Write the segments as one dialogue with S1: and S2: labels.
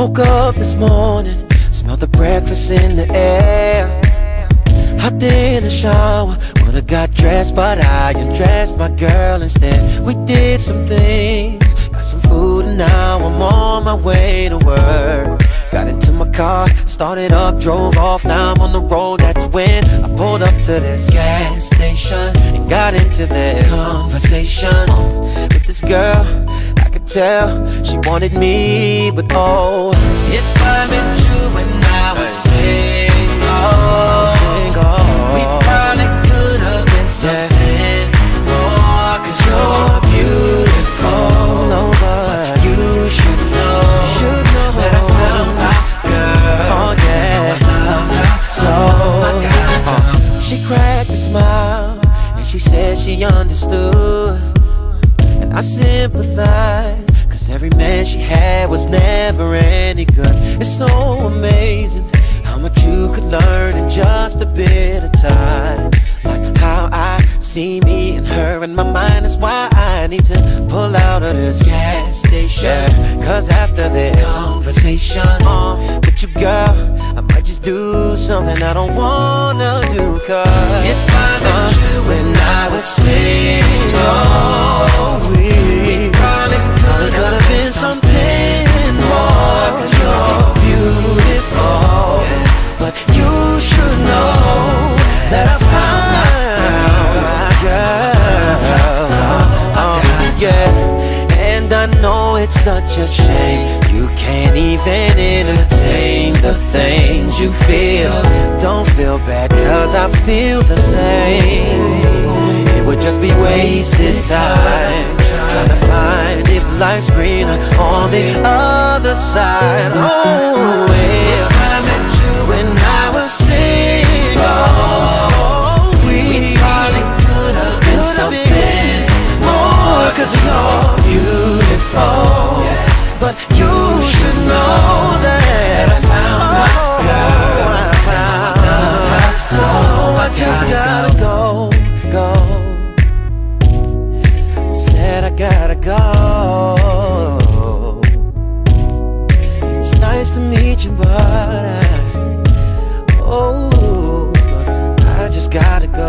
S1: Woke up this morning, smelled the breakfast in the air. Hopped in the shower, would've got dressed, but I undressed my girl instead. We did some things, got some food, and now I'm on my way to work. Got into my car, started up, drove off, now I'm on the road. That's when I pulled up to this gas station and got into this conversation with this girl. I could tell she wanted me, but oh, if I met you when I was single, we probably could have been something more. 'Cause you're beautiful, no, but you should know that I found my girl. Oh yeah, I love her so. She cracked a smile and she said she understood, and I sympathize, 'cause every man she had was never any good. It's so amazing how much you could learn in just a bit of time. Like how I see me and her in my mind. That's why I need to pull out of this gas station, 'cause after this conversation with you, girl, I might just do something I don't wanna do. 'Cause if I met you when I was single, we probably could have been something more. 'Cause you're beautiful, but you should know that I found my girl. Yeah, and I know it's such a shame you can't even entertain the things you feel. Don't feel bad, 'cause I feel the same. It would just be wasted time trying to find if life's greener on the other side. Oh, if I met you when I was single, we probably could have been something more. 'Cause you're beautiful, but you should know that I found my girl. I found her, so I just gotta go. Said I gotta go. It's nice to meet you, but I just gotta go.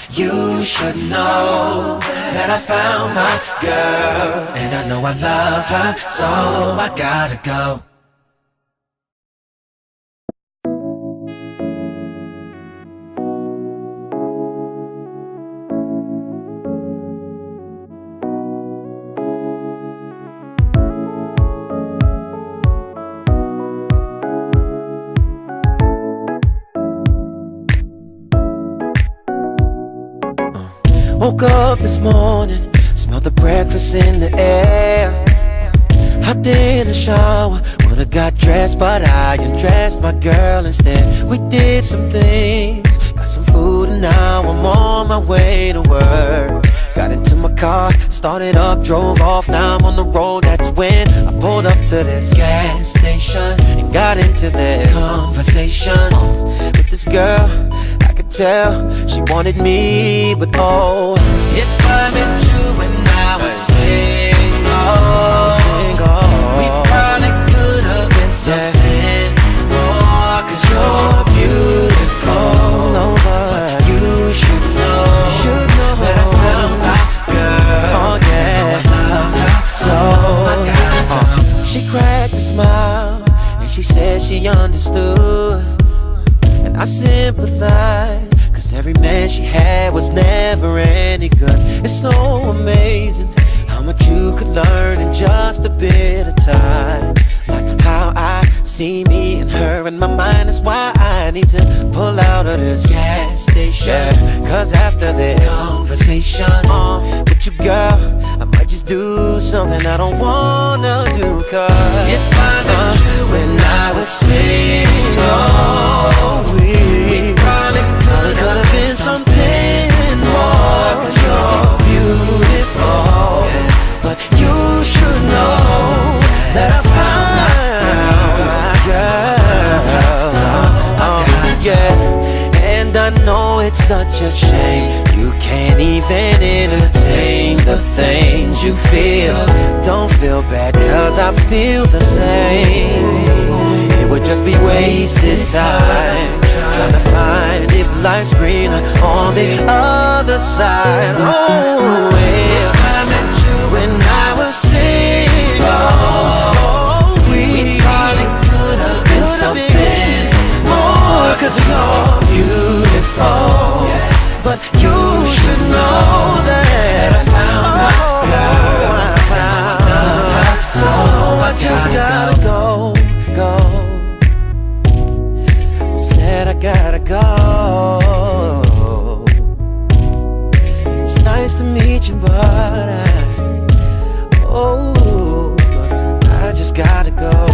S1: You should know that I found my girl, and I know I love her, so I gotta go. Woke up this morning, smelled the breakfast in the air. Hopped in the shower, would've got dressed, but I undressed my girl instead. We did some things, got some food, and now I'm on my way to work. Got into my car, started up, drove off, now I'm on the road. That's when I pulled up to this gas station and got into this conversation with this girl. I could tell she wanted me, but oh, if I met you when I was single, we probably could have been something more. 'Cause you're beautiful, no, but you should know that I found my girl. Oh yeah, I love her so. She cracked a smile and she said she understood, I sympathize, cause every man she had was never any good. It's so amazing how much you could learn in just a bit of time. Like how I see me and her in my mind. That's why I need to pull out of this gas station, cause after this conversation with you, girl, I might just do something I don't wanna do. Cause if I met you when I was single, we probably could have been something more. Cause you're beautiful, but you should know that I found my girl. Yeah, and I know it's such a shame you can't even entertain the things you feel. Don't feel bad, cause I feel the same. It would just be wasted time trying to find if life's greener on the other side. Oh, if I met you when I was single, we probably could have been something more. Cause you're beautiful, but you should know that I found my girl. So I just gotta go. Said I gotta go. It's nice to meet you, but I just gotta go.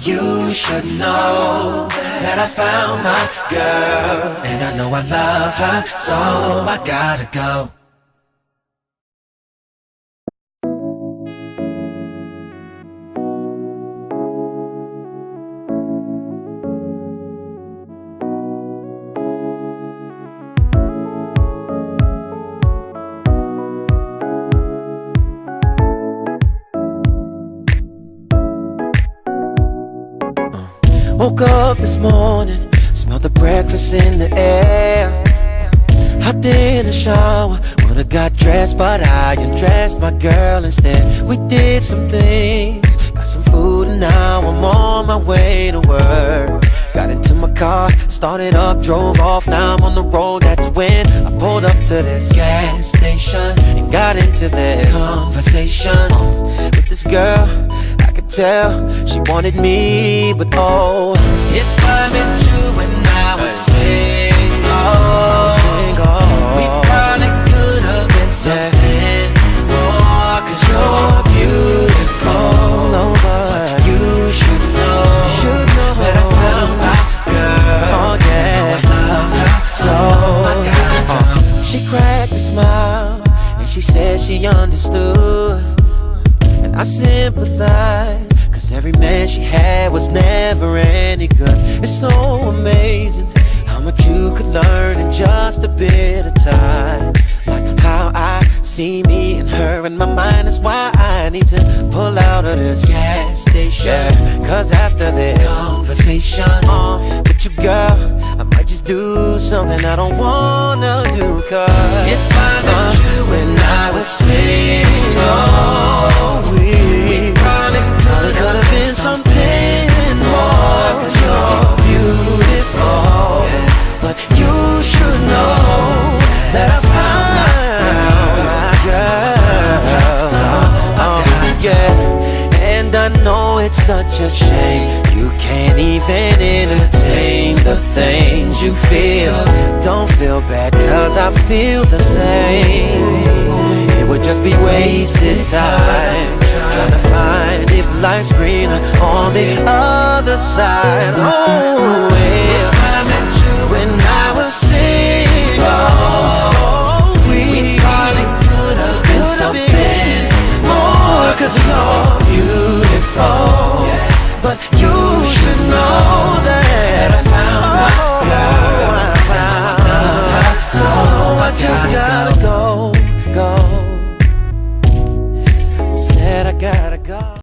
S1: You should know that I found my girl, and I know I love her, so I gotta go. Woke up this morning, smelled the breakfast in the air. Hopped in the shower, would've got dressed, but I undressed my girl instead. We did some things, got some food, and now I'm on my way to work. Got into my car, started up, drove off, now I'm on the road. That's when I pulled up to this gas station and got into this conversation with this girl. I could tell she wanted me, but oh, if I met you when I was single, we probably could have been something more. Cause you're beautiful, but you should know that I found my girl. Oh yeah, I love her, so she cracked a smile and she said she understood. I sympathize, cause every man she had was never any good. It's so amazing how much you could learn in just a bit of time. Like how I see me and her in my mind. That's why I need to pull out of this gas station, cause after this conversation with you, girl, I might just do something I don't wanna do. Cause if I met you when I was single, we probably could have been something more. Cause you're beautiful, but you should know that I found my girl. Yeah, and I I know it's such a shame you can't even entertain the things you feel. Don't feel bad, cause I feel the same. It would just be wasted time trying to find if life's greener on the other side. Oh, well, I met you when I was single. We probably could have been something more, cause you're